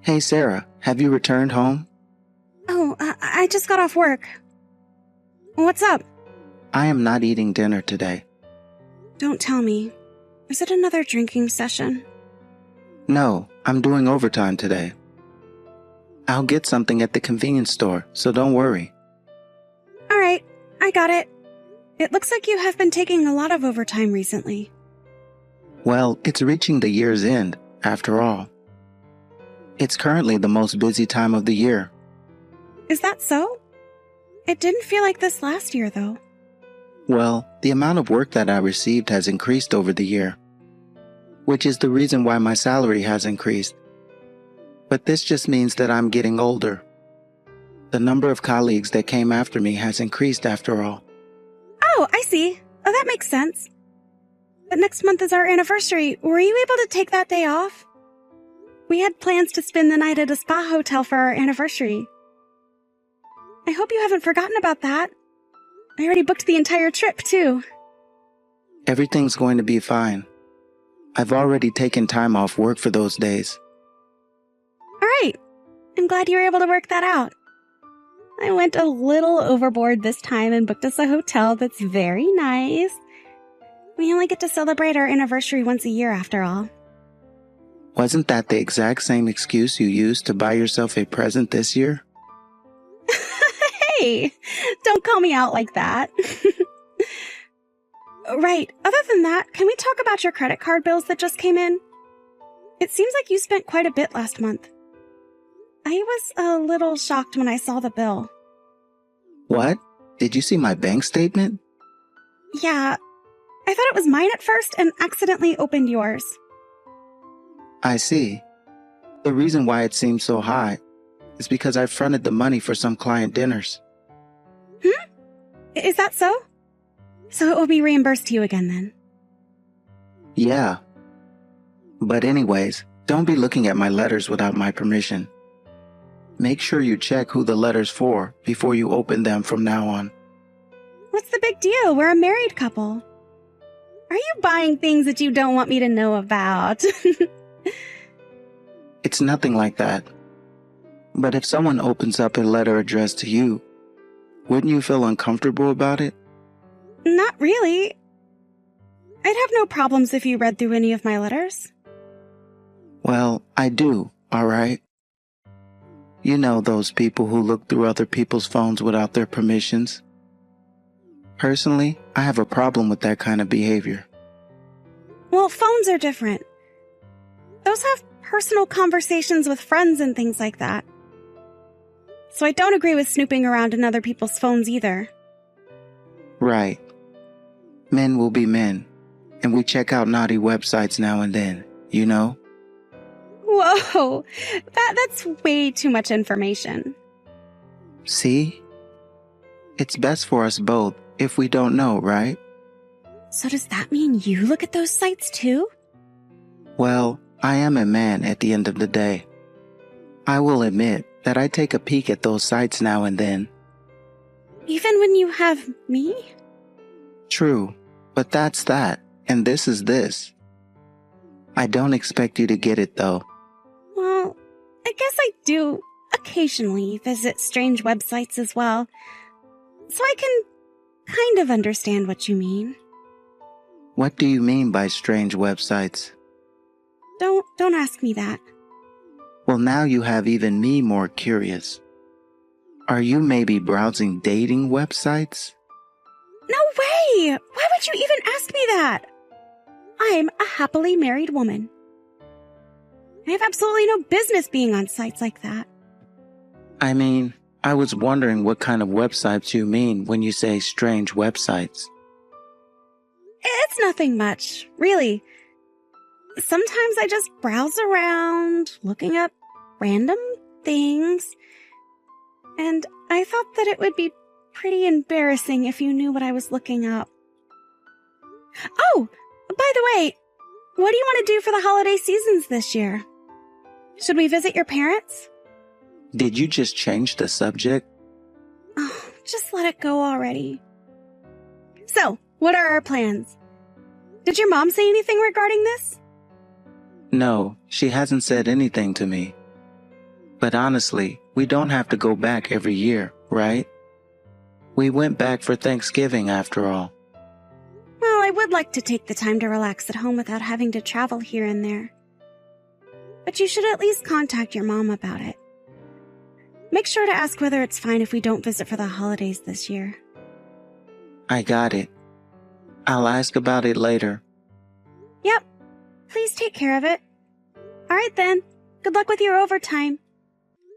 Hey Sarah, have you returned home? Oh, I just got off work. What's up? I am not eating dinner today. Don't tell me. Is it another drinking session? No, I'm doing overtime today. I'll get something at the convenience store, so don't worry. Alright, I got it. It looks like you have been taking a lot of overtime recently. Well, it's reaching the year's end, after all. It's currently the most busy time of the year. Is that so? It didn't feel like this last year, though. Well, the amount of work that I received has increased over the year, which is the reason why my salary has increased. But this just means that I'm getting older. The number of colleagues that came after me has increased after all. Oh, I see. Oh, that makes sense. But next month is our anniversary. Were you able to take that day off? We had plans to spend the night at a spa hotel for our anniversary. I hope you haven't forgotten about that. I already booked the entire trip, too. Everything's going to be fine. I've already taken time off work for those days. All right. I'm glad you were able to work that out. I went a little overboard this time and booked us a hotel that's very nice. We only get to celebrate our anniversary once a year, after all. Wasn't that the exact same excuse you used to buy yourself a present this year? Hey, don't call me out like that. Right, other than that, can we talk about your credit card bills that just came in? It seems like you spent quite a bit last month. I was a little shocked when I saw the bill. What? Did you see my bank statement? Yeah, I thought it was mine at first and accidentally opened yours. I see. The reason why it seems so high is because I fronted the money for some client dinners. Is that so? So it will be reimbursed to you again then? Yeah. But anyways, don't be looking at my letters without my permission. Make sure you check who the letter's for before you open them from now on. What's the big deal? We're a married couple. Are you buying things that you don't want me to know about? It's nothing like that. But if someone opens up a letter addressed to you, wouldn't you feel uncomfortable about it? Not really. I'd have no problems if you read through any of my letters. Well, I do, all right? You know those people who look through other people's phones without their permissions. Personally, I have a problem with that kind of behavior. Well, phones are different. Those have personal conversations with friends and things like that. So I don't agree with snooping around in other people's phones either. Right. Men will be men, and we check out naughty websites now and then, you know? Whoa, that's way too much information. See? It's best for us both if we don't know, right? So does that mean you look at those sites too? Well, I am a man at the end of the day. I will admit that I take a peek at those sites now and then. Even when you have me? True, but that's that, and this is this. I don't expect you to get it though. Well, I guess I do occasionally visit strange websites as well, so I can kind of understand what you mean. What do you mean by strange websites? Don't ask me that. Well, now you have even me more curious. Are you maybe browsing dating websites? No way! Why would you even ask me that? I'm a happily married woman. I have absolutely no business being on sites like that. I mean, I was wondering what kind of websites you mean when you say strange websites. It's nothing much, really. Sometimes I just browse around, looking up random things. And I thought that it would be pretty embarrassing if you knew what I was looking up. Oh, by the way, what do you want to do for the holiday seasons this year? Should we visit your parents? Did you just change the subject? Oh, just let it go already. So, what are our plans? Did your mom say anything regarding this? No, she hasn't said anything to me. But honestly, we don't have to go back every year, right? We went back for Thanksgiving after all. Well, I would like to take the time to relax at home without having to travel here and there. But you should at least contact your mom about it. Make sure to ask whether it's fine if we don't visit for the holidays this year. I got it. I'll ask about it later. Yep. Please take care of it. All right then. Good luck with your overtime.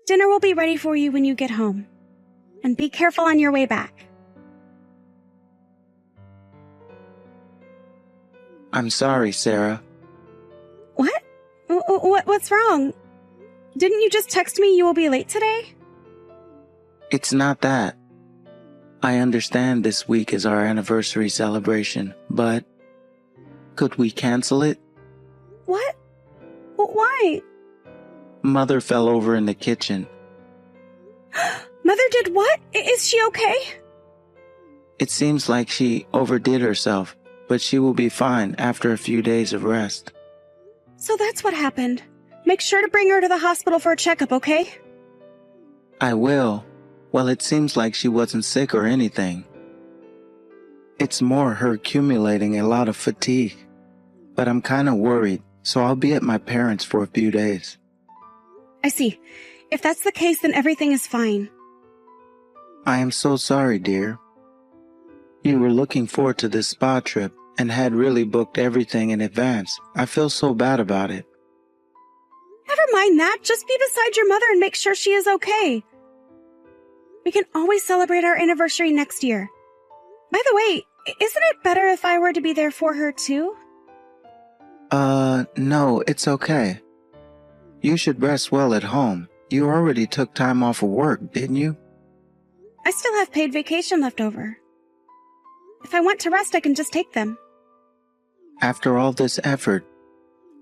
Dinner will be ready for you when you get home. And be careful on your way back. I'm sorry, Sarah. What? What's wrong? Didn't you just text me you will be late today? It's not that. I understand this week is our anniversary celebration, but could we cancel it? What? Why? Mother fell over in the kitchen. Mother did what? Is she okay? It seems like she overdid herself, but she will be fine after a few days of rest. So that's what happened. Make sure to bring her to the hospital for a checkup, okay? I will. Well, it seems like she wasn't sick or anything. It's more her accumulating a lot of fatigue. But I'm kind of worried, so I'll be at my parents' for a few days. I see. If that's the case, then everything is fine. I am so sorry, dear. You were looking forward to this spa trip and had really booked everything in advance. I feel so bad about it. Never mind that. Just be beside your mother and make sure she is okay. We can always celebrate our anniversary next year. By the way, isn't it better if I were to be there for her too? No, it's okay. You should rest well at home. You already took time off of work, didn't you? I still have paid vacation left over. If I want to rest, I can just take them. After all this effort,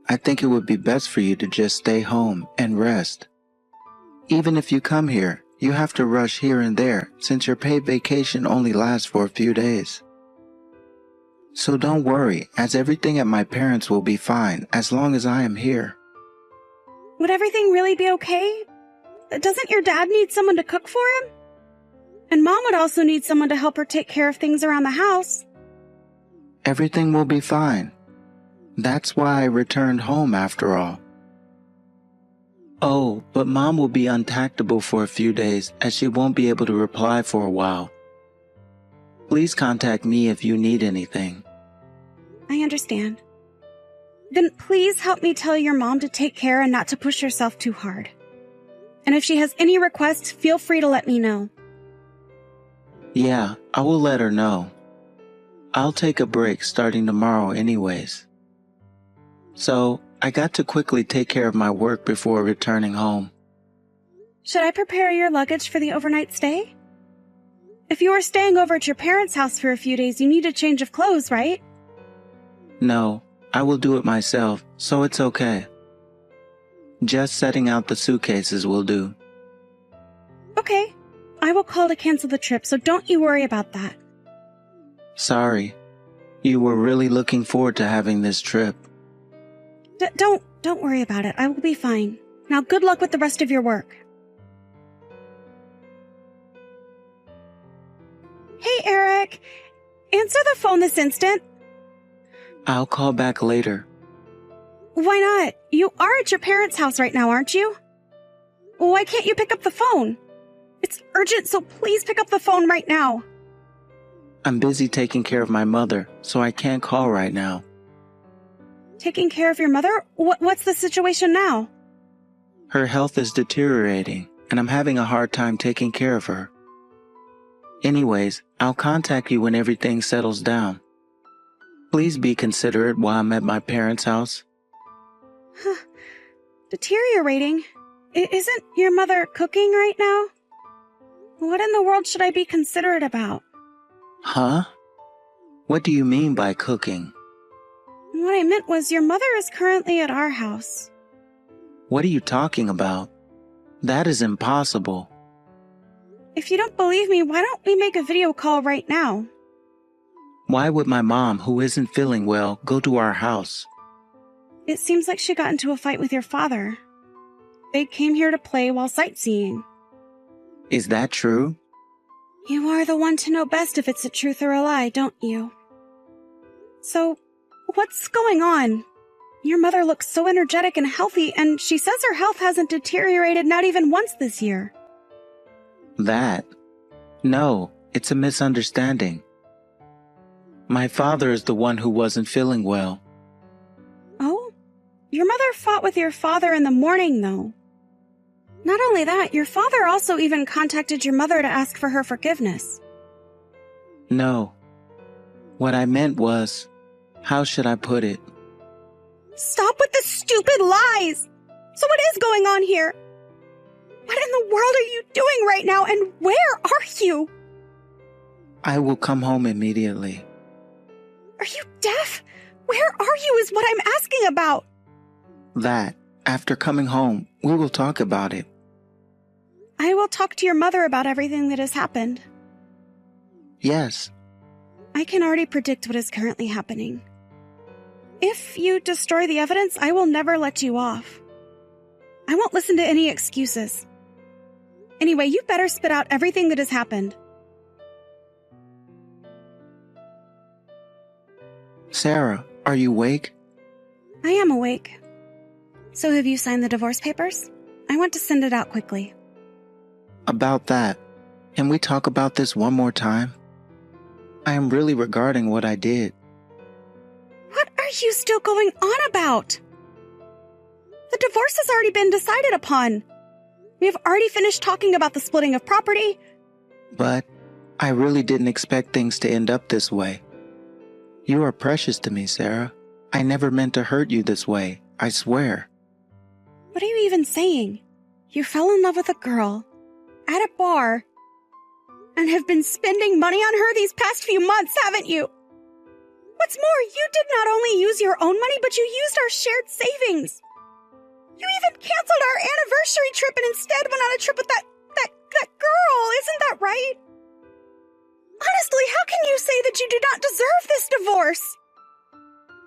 I think it would be best for you to just stay home and rest. Even if you come here, you have to rush here and there since your paid vacation only lasts for a few days. So don't worry, as everything at my parents' will be fine as long as I am here. Would everything really be okay? Doesn't your dad need someone to cook for him? And Mom would also need someone to help her take care of things around the house. Everything will be fine. That's why I returned home after all. Oh, but Mom will be untactable for a few days as she won't be able to reply for a while. Please contact me if you need anything. I understand. Then please help me tell your mom to take care and not to push herself too hard. And if she has any requests, feel free to let me know. Yeah, I will let her know. I'll take a break starting tomorrow anyways. So, I got to quickly take care of my work before returning home. Should I prepare your luggage for the overnight stay? If you are staying over at your parents' house for a few days, you need a change of clothes, right? No, I will do it myself, so it's okay. Just setting out the suitcases will do. Okay. I will call to cancel the trip, so don't you worry about that. Sorry. You were really looking forward to having this trip. Don't worry about it. I will be fine. Now good luck with the rest of your work. Hey, Eric. Answer the phone this instant. I'll call back later. Why not? You are at your parents' house right now, aren't you? Why can't you pick up the phone? It's urgent, so please pick up the phone right now. I'm busy taking care of my mother, so I can't call right now. Taking care of your mother? What's the situation now? Her health is deteriorating, and I'm having a hard time taking care of her. Anyways, I'll contact you when everything settles down. Please be considerate while I'm at my parents' house. Deteriorating? Isn't your mother cooking right now? What in the world should I be considerate about? Huh? What do you mean by cooking? What I meant was your mother is currently at our house. What are you talking about? That is impossible. If you don't believe me, why don't we make a video call right now? Why would my mom, who isn't feeling well, go to our house? It seems like she got into a fight with your father. They came here to play while sightseeing. Is that true? You are the one to know best if it's a truth or a lie, don't you? So, what's going on? Your mother looks so energetic and healthy, and she says her health hasn't deteriorated not even once this year. That? No, it's a misunderstanding. My father is the one who wasn't feeling well. Oh? Your mother fought with your father in the morning, though. Not only that, your father also even contacted your mother to ask for her forgiveness. No. What I meant was, how should I put it? Stop with the stupid lies! So what is going on here? What in the world are you doing right now, and where are you? I will come home immediately. Are you deaf? Where are you is what I'm asking about. That, after coming home, we will talk about it. I will talk to your mother about everything that has happened. Yes. I can already predict what is currently happening. If you destroy the evidence, I will never let you off. I won't listen to any excuses. Anyway, you better spit out everything that has happened. Sarah, are you awake? I am awake. So have you signed the divorce papers? I want to send it out quickly. About that, can we talk about this one more time? I am really regretting what I did. What are you still going on about? The divorce has already been decided upon. We have already finished talking about the splitting of property. But I really didn't expect things to end up this way. You are precious to me, Sarah. I never meant to hurt you this way, I swear. What are you even saying? You fell in love with a girl at a bar and have been spending money on her these past few months, haven't you? What's more, you did not only use your own money, but you used our shared savings. You even canceled our anniversary trip and instead went on a trip with that girl. Isn't that right? Honestly, how can you say that you do not deserve this divorce?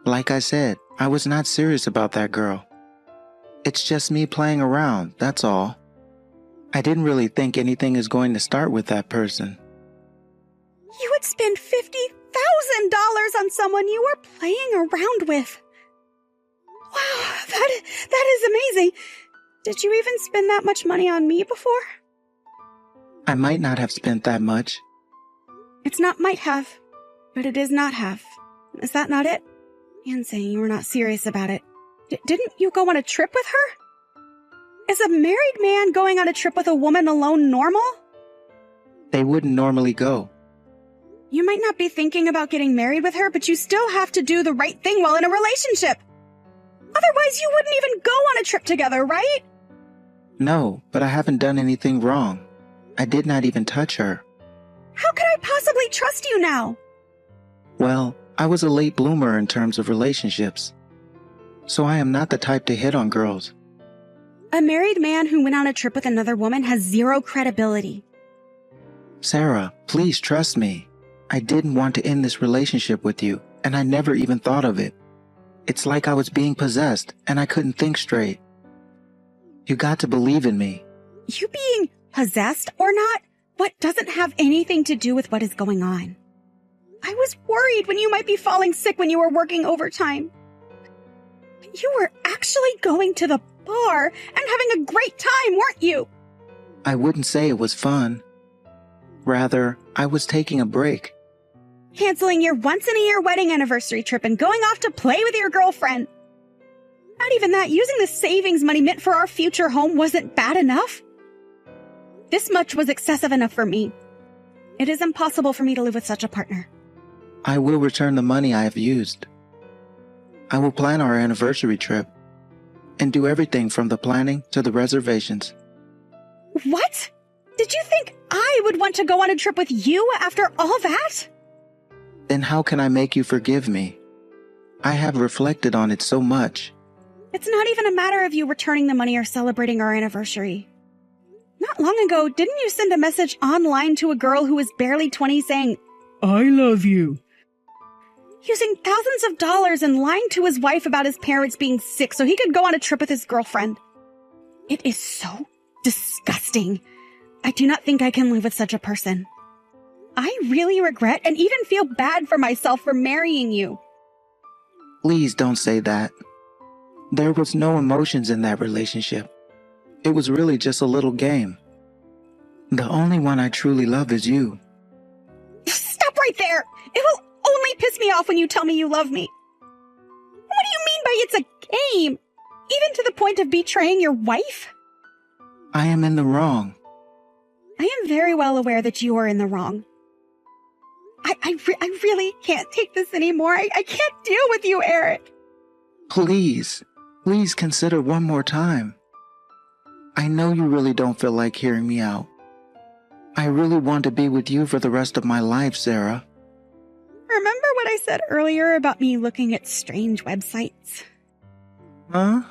Like I said, I was not serious about that girl. It's just me playing around, that's all. I didn't really think anything is going to start with that person. You would spend $50,000 on someone you were playing around with. Wow, that is amazing. Did you even spend that much money on me before? I might not have spent that much. It's not might have, but it is not have. Is that not it? And saying you were not serious about it. Didn't you go on a trip with her? Is a married man going on a trip with a woman alone normal? They wouldn't normally go. You might not be thinking about getting married with her, but you still have to do the right thing while in a relationship. Otherwise, you wouldn't even go on a trip together, right? No, but I haven't done anything wrong. I did not even touch her. How could I possibly trust you now? Well, I was a late bloomer in terms of relationships. So I am not the type to hit on girls. A married man who went on a trip with another woman has zero credibility. Sarah, please trust me. I didn't want to end this relationship with you, and I never even thought of it. It's like I was being possessed, and I couldn't think straight. You got to believe in me. You being possessed or not, what doesn't have anything to do with what is going on. I was worried when you might be falling sick when you were working overtime. You were actually going to the bar and having a great time, weren't you? I wouldn't say it was fun. Rather, I was taking a break. Canceling your once-in-a-year wedding anniversary trip and going off to play with your girlfriend. Not even that, using the savings money meant for our future home wasn't bad enough. This much was excessive enough for me. It is impossible for me to live with such a partner. I will return the money I have used. I will plan our anniversary trip and do everything from the planning to the reservations. What? Did you think I would want to go on a trip with you after all that? Then how can I make you forgive me? I have reflected on it so much. It's not even a matter of you returning the money or celebrating our anniversary. Not long ago, didn't you send a message online to a girl who was barely 20 saying, "I love you"? Using thousands of dollars and lying to his wife about his parents being sick so he could go on a trip with his girlfriend. It is so disgusting. I do not think I can live with such a person. I really regret and even feel bad for myself for marrying you. Please don't say that. There was no emotions in that relationship. It was really just a little game. The only one I truly love is you. Stop right there! It will only piss me off when you tell me you love me. What do you mean by it's a game? Even to the point of betraying your wife? I am in the wrong. I am very well aware that you are in the wrong. I really can't take this anymore. I can't deal with you, Eric. Please consider one more time. I know you really don't feel like hearing me out. I really want to be with you for the rest of my life, Sarah. Remember what I said earlier about me looking at strange websites? Huh?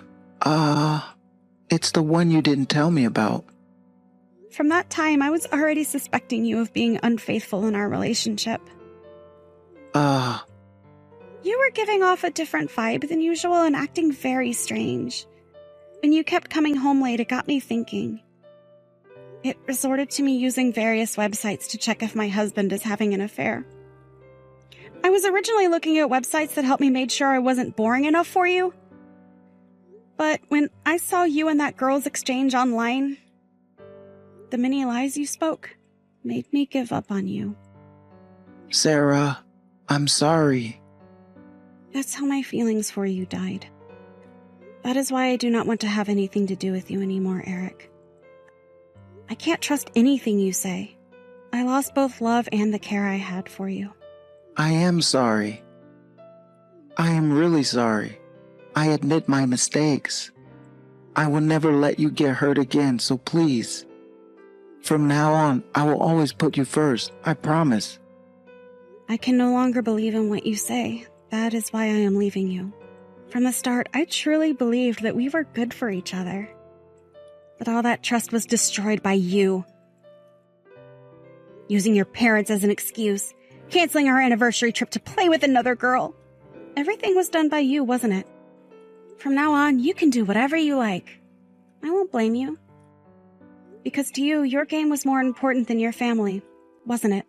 It's the one you didn't tell me about. From that time, I was already suspecting you of being unfaithful in our relationship. You were giving off a different vibe than usual and acting very strange. When you kept coming home late, it got me thinking. It resorted to me using various websites to check if my husband is having an affair. I was originally looking at websites that helped me make sure I wasn't boring enough for you. But when I saw you and that girl's exchange online, the many lies you spoke made me give up on you. Sarah, I'm sorry. That's how my feelings for you died. That is why I do not want to have anything to do with you anymore, Eric. I can't trust anything you say. I lost both love and the care I had for you. I am sorry. I am really sorry. I admit my mistakes. I will never let you get hurt again, so please. From now on, I will always put you first, I promise. I can no longer believe in what you say. That is why I am leaving you. From the start, I truly believed that we were good for each other. But all that trust was destroyed by you. Using your parents as an excuse, canceling our anniversary trip to play with another girl. Everything was done by you, wasn't it? From now on, you can do whatever you like. I won't blame you. Because to you, your game was more important than your family, wasn't it?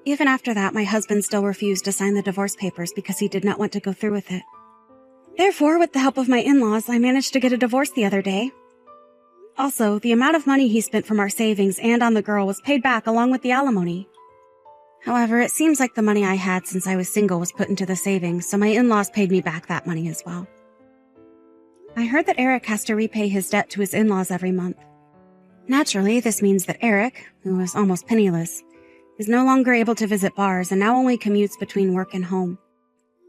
Even after that, my husband still refused to sign the divorce papers because he did not want to go through with it. Therefore, with the help of my in-laws, I managed to get a divorce the other day. Also, the amount of money he spent from our savings and on the girl was paid back along with the alimony. However, it seems like the money I had since I was single was put into the savings, so my in-laws paid me back that money as well. I heard that Eric has to repay his debt to his in-laws every month. Naturally, this means that Eric, who is almost penniless, is no longer able to visit bars and now only commutes between work and home.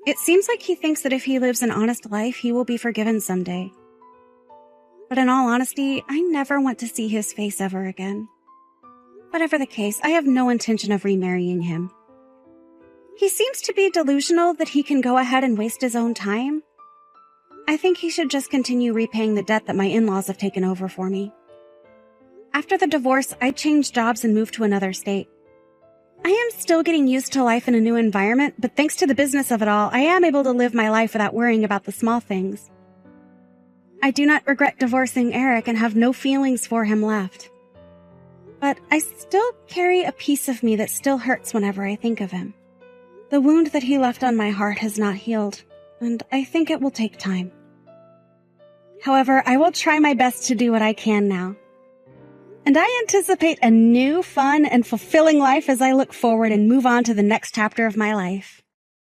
It seems like he thinks that if he lives an honest life, he will be forgiven someday. But in all honesty, I never want to see his face ever again. Whatever the case, I have no intention of remarrying him. He seems to be delusional that he can go ahead and waste his own time. I think he should just continue repaying the debt that my in-laws have taken over for me. After the divorce, I changed jobs and moved to another state. I am still getting used to life in a new environment, but thanks to the business of it all, I am able to live my life without worrying about the small things. I do not regret divorcing Eric and have no feelings for him left. But I still carry a piece of me that still hurts whenever I think of him. The wound that he left on my heart has not healed, and I think it will take time. However, I will try my best to do what I can now. And I anticipate a new, fun, and fulfilling life as I look forward and move on to the next chapter of my life.